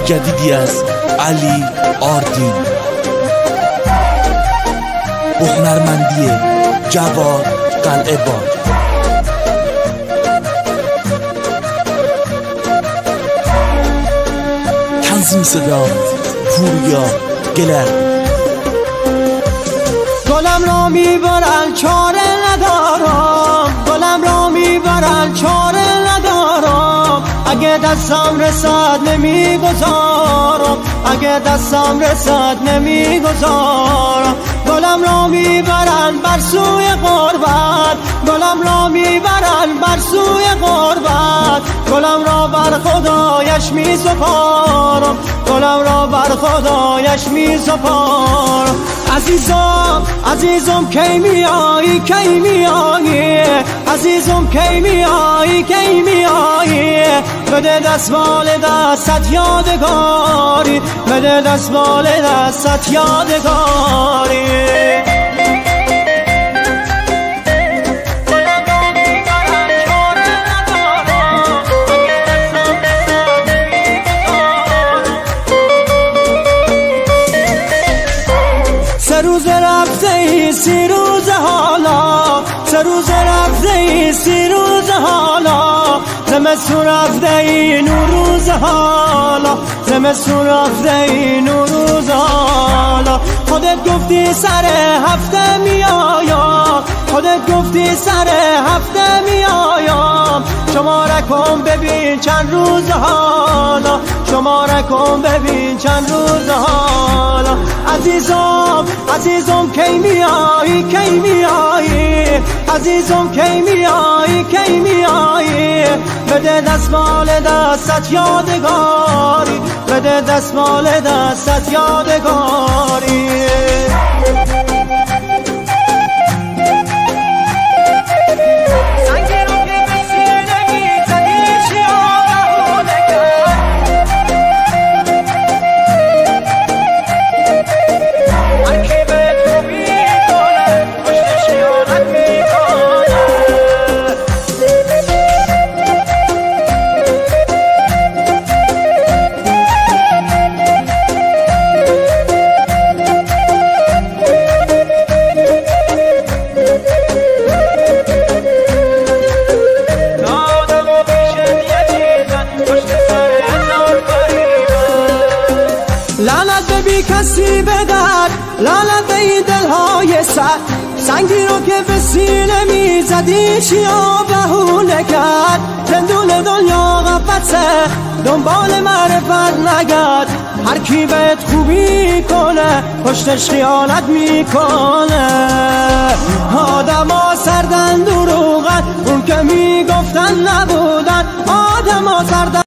جدیدی از علی آردین با هنرمندی جواد قلعه‌باد. تنظیم صدا پوریا گلر. گلم را میبرن چاره ندارم، گلم را میبرن چاره ندارم، اگه دستم رسد نمیگذارم، اگه دستم رسد نمیگذارم. گلم را میبرن بر سوی غربت، گلم را میبرن بر سوی غربت، گلم را بر خدایش میسپارم، گلم را بر خدایش میسپارم. عزیزم عزیزم کی میایی کی میایی، عزیزم کی میایی کی میایی، بده دستمال دستت یادگاری، بده دستمال دستت یادگاری. سه روز رفته ای سی روز حالا، سه روز رفته ای سی روز حالا، زمستون رفته ای نوروز حالا، زمستون رفته ای نوروز حالا. خودت گفتی سر هفته میایم، خودت گفتی سر هفته میایم، شماره کن ببین چند روز حالا، شماره کن ببین چند روز حالا. عزیزم عزیزم کی میایی کی میایی، عزیزم کی میایی کی میایی، بده دستمال دستت یادگاری، بده دستمال دستت یادگاری. لعنت به بی کسی بدر، لعنت به این دلهای سنگی رو که به سینه میزدی چیا بهونه کرد. زندون دنیا غفلته دنبال معرفت نگرد، هر کی بهت خوبی کنه پشتش خیانت میکنه. آدما سردن دروغن اون که میگفتن نبودن، آدما سردن